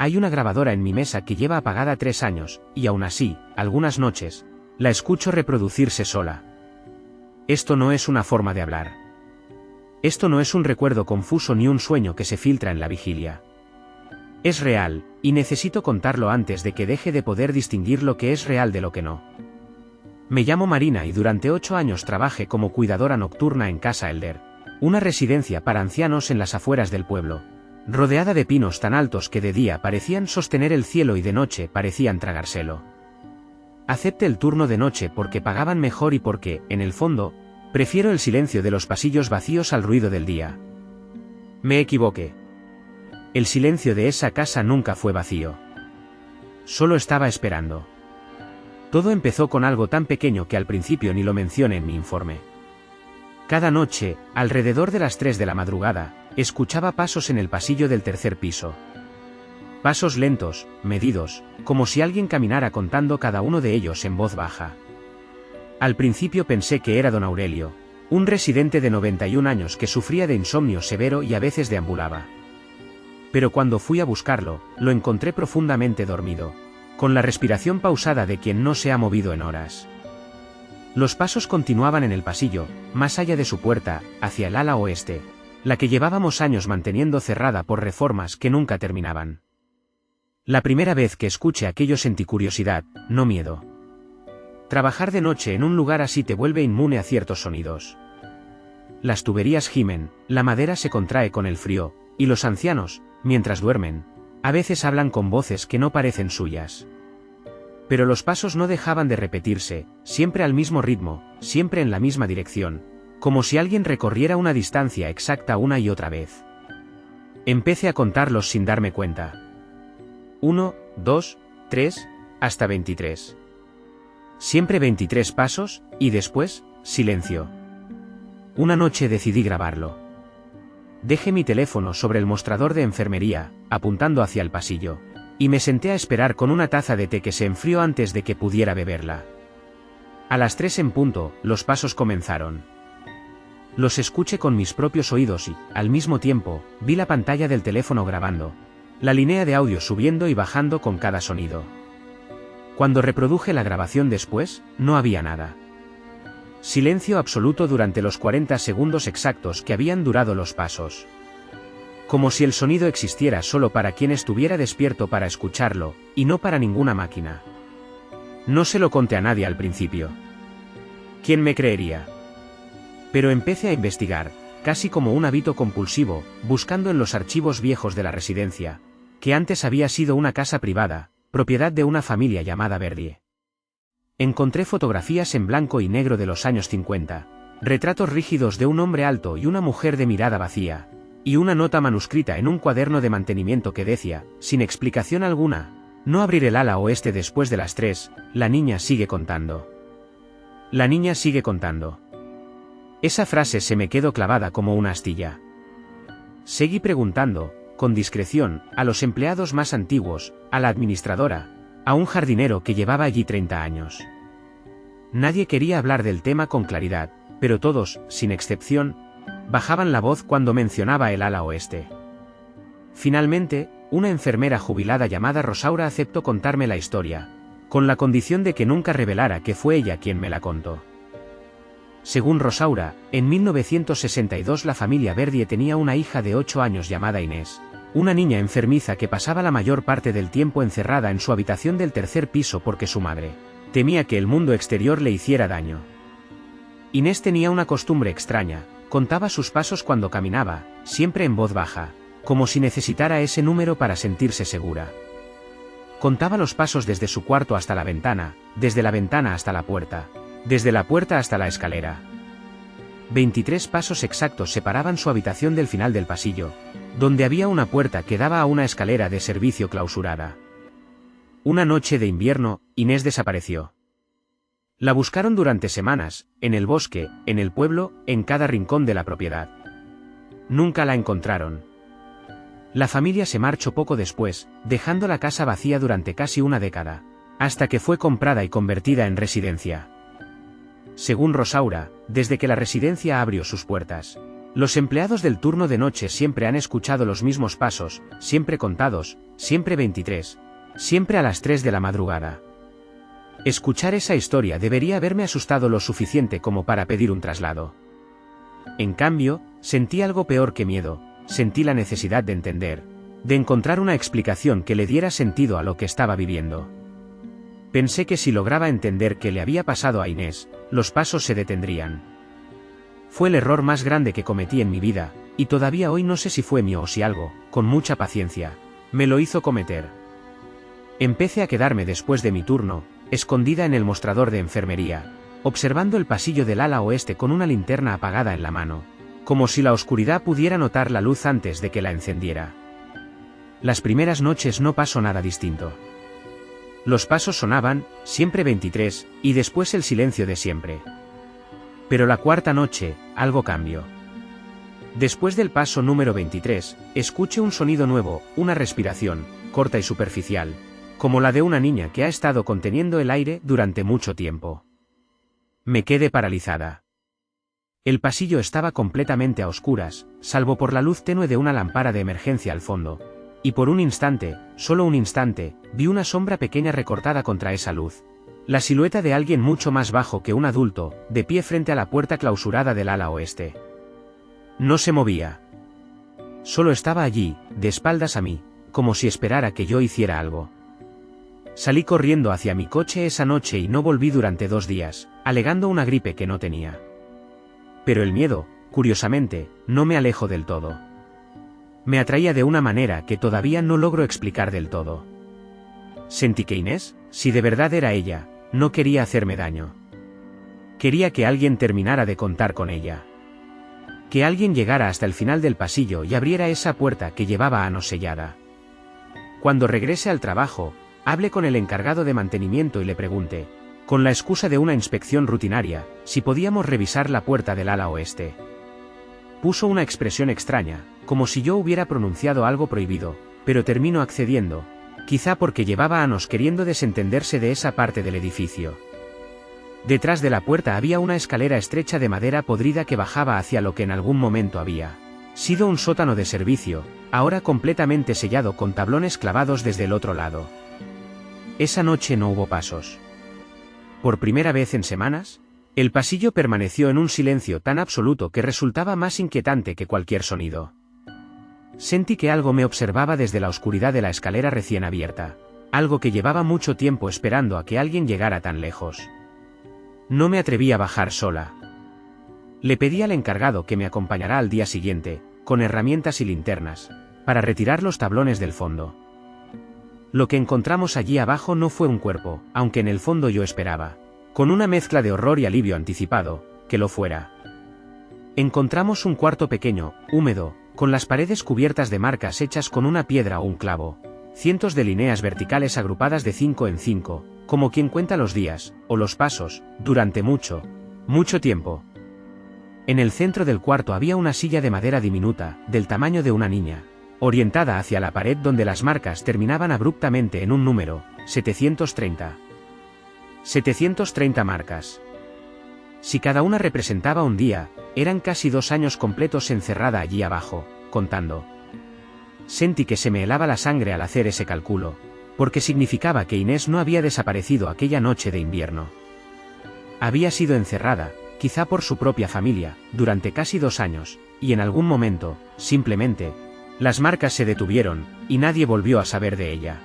Hay una grabadora en mi mesa que lleva apagada 3 años, y aún así, algunas noches, la escucho reproducirse sola. Esto no es una forma de hablar. Esto no es un recuerdo confuso ni un sueño que se filtra en la vigilia. Es real, y necesito contarlo antes de que deje de poder distinguir lo que es real de lo que no. Me llamo Marina y durante 8 años trabajé como cuidadora nocturna en Casa Elder, una residencia para ancianos en las afueras del pueblo, rodeada de pinos tan altos que de día parecían sostener el cielo y de noche parecían tragárselo. Acepté el turno de noche porque pagaban mejor y porque, en el fondo, prefiero el silencio de los pasillos vacíos al ruido del día. Me equivoqué. El silencio de esa casa nunca fue vacío. Solo estaba esperando. Todo empezó con algo tan pequeño que al principio ni lo mencioné en mi informe. Cada noche, alrededor de las 3 de la madrugada, escuchaba pasos en el pasillo del tercer piso. Pasos lentos, medidos, como si alguien caminara contando cada uno de ellos en voz baja. Al principio pensé que era don Aurelio, un residente de 91 años que sufría de insomnio severo y a veces deambulaba. Pero cuando fui a buscarlo, lo encontré profundamente dormido, con la respiración pausada de quien no se ha movido en horas. Los pasos continuaban en el pasillo, más allá de su puerta, hacia el ala oeste, la que llevábamos años manteniendo cerrada por reformas que nunca terminaban. La primera vez que escuché aquello sentí curiosidad, no miedo. Trabajar de noche en un lugar así te vuelve inmune a ciertos sonidos. Las tuberías gimen, la madera se contrae con el frío, y los ancianos, mientras duermen, a veces hablan con voces que no parecen suyas. Pero los pasos no dejaban de repetirse, siempre al mismo ritmo, siempre en la misma dirección, como si alguien recorriera una distancia exacta una y otra vez. Empecé a contarlos sin darme cuenta. 1, 2, 3, hasta 23. Siempre 23 pasos, y después, silencio. Una noche decidí grabarlo. Dejé mi teléfono sobre el mostrador de enfermería, apuntando hacia el pasillo, y me senté a esperar con una taza de té que se enfrió antes de que pudiera beberla. A las 3 en punto, los pasos comenzaron. Los escuché con mis propios oídos y, al mismo tiempo, vi la pantalla del teléfono grabando, la línea de audio subiendo y bajando con cada sonido. Cuando reproduje la grabación después, no había nada. Silencio absoluto durante los 40 segundos exactos que habían durado los pasos. Como si el sonido existiera solo para quien estuviera despierto para escucharlo, y no para ninguna máquina. No se lo conté a nadie al principio. ¿Quién me creería? Pero empecé a investigar, casi como un hábito compulsivo, buscando en los archivos viejos de la residencia, que antes había sido una casa privada, propiedad de una familia llamada Verdier. Encontré fotografías en blanco y negro de los años 50, retratos rígidos de un hombre alto y una mujer de mirada vacía, y una nota manuscrita en un cuaderno de mantenimiento que decía, sin explicación alguna, no abrir el ala oeste después de las 3, la niña sigue contando. La niña sigue contando. Esa frase se me quedó clavada como una astilla. Seguí preguntando, con discreción, a los empleados más antiguos, a la administradora, a un jardinero que llevaba allí 30 años. Nadie quería hablar del tema con claridad, pero todos, sin excepción, bajaban la voz cuando mencionaba el ala oeste. Finalmente, una enfermera jubilada llamada Rosaura aceptó contarme la historia, con la condición de que nunca revelara que fue ella quien me la contó. Según Rosaura, en 1962 la familia Verdier tenía una hija de 8 años llamada Inés, una niña enfermiza que pasaba la mayor parte del tiempo encerrada en su habitación del tercer piso porque su madre temía que el mundo exterior le hiciera daño. Inés tenía una costumbre extraña, contaba sus pasos cuando caminaba, siempre en voz baja, como si necesitara ese número para sentirse segura. Contaba los pasos desde su cuarto hasta la ventana, desde la ventana hasta la puerta, desde la puerta hasta la escalera. 23 pasos exactos separaban su habitación del final del pasillo, donde había una puerta que daba a una escalera de servicio clausurada. Una noche de invierno, Inés desapareció. La buscaron durante semanas, en el bosque, en el pueblo, en cada rincón de la propiedad. Nunca la encontraron. La familia se marchó poco después, dejando la casa vacía durante casi una década, hasta que fue comprada y convertida en residencia. Según Rosaura, desde que la residencia abrió sus puertas, Los empleados del turno de noche siempre han escuchado los mismos pasos, siempre contados, siempre 23, siempre a las 3 de la madrugada. Escuchar esa historia debería haberme asustado lo suficiente como para pedir un traslado. En cambio, sentí algo peor que miedo, sentí la necesidad de entender, de encontrar una explicación que le diera sentido a lo que estaba viviendo. Pensé que si lograba entender qué le había pasado a Inés, los pasos se detendrían. Fue el error más grande que cometí en mi vida, y todavía hoy no sé si fue mío o si algo, con mucha paciencia, me lo hizo cometer. Empecé a quedarme después de mi turno, escondida en el mostrador de enfermería, observando el pasillo del ala oeste con una linterna apagada en la mano, como si la oscuridad pudiera notar la luz antes de que la encendiera. Las primeras noches no pasó nada distinto. Los pasos sonaban, siempre 23, y después el silencio de siempre. Pero la cuarta noche, algo cambió. Después del paso número 23, escuché un sonido nuevo, una respiración, corta y superficial, como la de una niña que ha estado conteniendo el aire durante mucho tiempo. Me quedé paralizada. El pasillo estaba completamente a oscuras, salvo por la luz tenue de una lámpara de emergencia al fondo, y por un instante, solo un instante, vi una sombra pequeña recortada contra esa luz. La silueta de alguien mucho más bajo que un adulto, de pie frente a la puerta clausurada del ala oeste. No se movía. Solo estaba allí, de espaldas a mí, como si esperara que yo hiciera algo. Salí corriendo hacia mi coche esa noche y no volví durante 2 días, alegando una gripe que no tenía. Pero el miedo, curiosamente, no me alejó del todo. Me atraía de una manera que todavía no logro explicar del todo. Sentí que Inés, si de verdad era ella, no quería hacerme daño. Quería que alguien terminara de contar con ella. Que alguien llegara hasta el final del pasillo y abriera esa puerta que llevaba años sellada. Cuando regrese al trabajo, hablé con el encargado de mantenimiento y le pregunté, con la excusa de una inspección rutinaria, si podíamos revisar la puerta del ala oeste. Puso una expresión extraña, como si yo hubiera pronunciado algo prohibido, pero terminó accediendo, quizá porque llevaba años queriendo desentenderse de esa parte del edificio. Detrás de la puerta había una escalera estrecha de madera podrida que bajaba hacia lo que en algún momento había sido un sótano de servicio, ahora completamente sellado con tablones clavados desde el otro lado. Esa noche no hubo pasos. Por primera vez en semanas, el pasillo permaneció en un silencio tan absoluto que resultaba más inquietante que cualquier sonido. Sentí que algo me observaba desde la oscuridad de la escalera recién abierta, algo que llevaba mucho tiempo esperando a que alguien llegara tan lejos. No me atreví a bajar sola. Le pedí al encargado que me acompañara al día siguiente, con herramientas y linternas, para retirar los tablones del fondo. Lo que encontramos allí abajo no fue un cuerpo, aunque en el fondo yo esperaba, con una mezcla de horror y alivio anticipado, que lo fuera. Encontramos un cuarto pequeño, húmedo, con las paredes cubiertas de marcas hechas con una piedra o un clavo, cientos de líneas verticales agrupadas de 5 en 5, como quien cuenta los días, o los pasos, durante mucho tiempo. En el centro del cuarto había una silla de madera diminuta, del tamaño de una niña, orientada hacia la pared donde las marcas terminaban abruptamente en un número, 730. 730 marcas. Si cada una representaba un día, eran casi 2 años completos encerrada allí abajo, contando. Sentí que se me helaba la sangre al hacer ese cálculo, porque significaba que Inés no había desaparecido aquella noche de invierno. Había sido encerrada, quizá por su propia familia, durante casi 2 años, y en algún momento, simplemente, las marcas se detuvieron, y nadie volvió a saber de ella.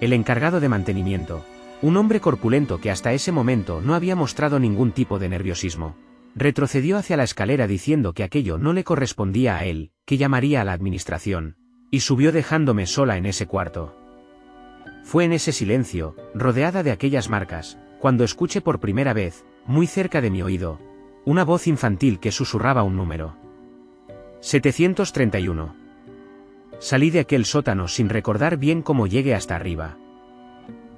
El encargado de mantenimiento, un hombre corpulento que hasta ese momento no había mostrado ningún tipo de nerviosismo, retrocedió hacia la escalera diciendo que aquello no le correspondía a él, que llamaría a la administración, y subió dejándome sola en ese cuarto. Fue en ese silencio, rodeada de aquellas marcas, cuando escuché por primera vez, muy cerca de mi oído, una voz infantil que susurraba un número. 731. Salí de aquel sótano sin recordar bien cómo llegué hasta arriba.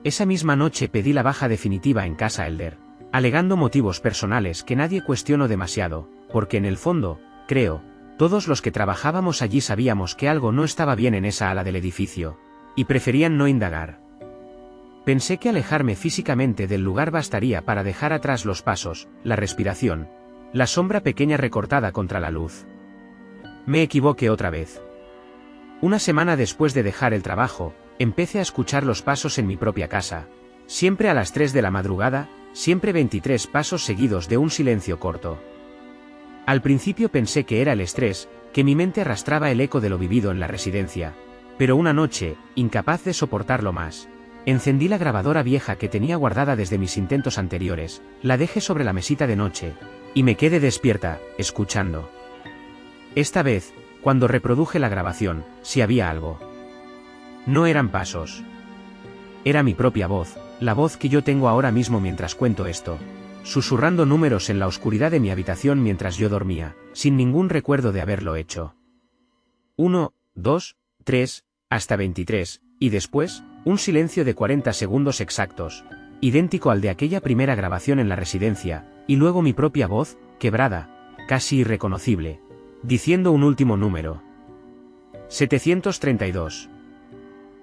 Esa misma noche pedí la baja definitiva en casa Elder, alegando motivos personales que nadie cuestionó demasiado, porque en el fondo, creo, todos los que trabajábamos allí sabíamos que algo no estaba bien en esa ala del edificio, y preferían no indagar. Pensé que alejarme físicamente del lugar bastaría para dejar atrás los pasos, la respiración, La sombra pequeña recortada contra la luz. Me equivoqué otra vez. Una semana después de dejar el trabajo, empecé a escuchar los pasos en mi propia casa. Siempre a las 3 de la madrugada, siempre 23 pasos seguidos de un silencio corto. Al principio pensé que era el estrés, que mi mente arrastraba el eco de lo vivido en la residencia. Pero una noche, incapaz de soportarlo más, encendí la grabadora vieja que tenía guardada desde mis intentos anteriores, la dejé sobre la mesita de noche, y me quedé despierta, escuchando. Esta vez, cuando reproduje la grabación, sí había algo. No eran pasos. Era mi propia voz, la voz que yo tengo ahora mismo mientras cuento esto, susurrando números en la oscuridad de mi habitación mientras yo dormía, sin ningún recuerdo de haberlo hecho. 1, 2, 3, hasta 23, y después, un silencio de 40 segundos exactos, idéntico al de aquella primera grabación en la residencia, y luego mi propia voz, quebrada, casi irreconocible, diciendo un último número. 732.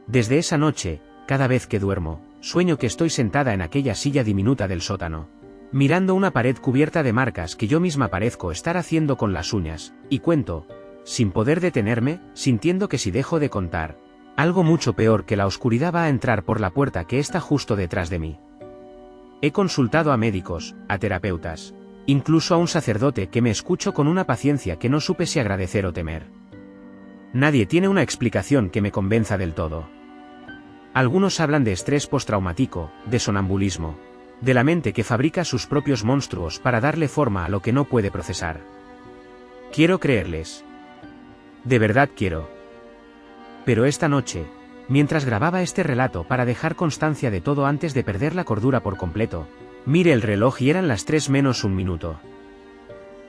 Desde esa noche, cada vez que duermo, sueño que estoy sentada en aquella silla diminuta del sótano, mirando una pared cubierta de marcas que yo misma parezco estar haciendo con las uñas, y cuento, sin poder detenerme, sintiendo que si dejo de contar, algo mucho peor que la oscuridad va a entrar por la puerta que está justo detrás de mí. He consultado a médicos, a terapeutas, incluso a un sacerdote que me escuchó con una paciencia que no supe si agradecer o temer. Nadie tiene una explicación que me convenza del todo. Algunos hablan de estrés postraumático, de sonambulismo, de la mente que fabrica sus propios monstruos para darle forma a lo que no puede procesar. Quiero creerles. De verdad quiero. Pero esta noche, mientras grababa este relato para dejar constancia de todo antes de perder la cordura por completo, miré el reloj y eran las 3 menos un minuto.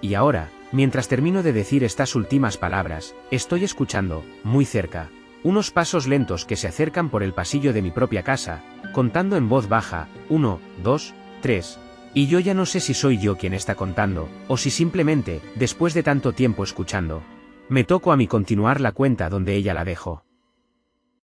Y ahora, mientras termino de decir estas últimas palabras, estoy escuchando, muy cerca, unos pasos lentos que se acercan por el pasillo de mi propia casa, contando en voz baja, 1, 2, 3. Y yo ya no sé si soy yo quien está contando, o si simplemente, después de tanto tiempo escuchando, me toco a mí continuar la cuenta donde ella la dejó.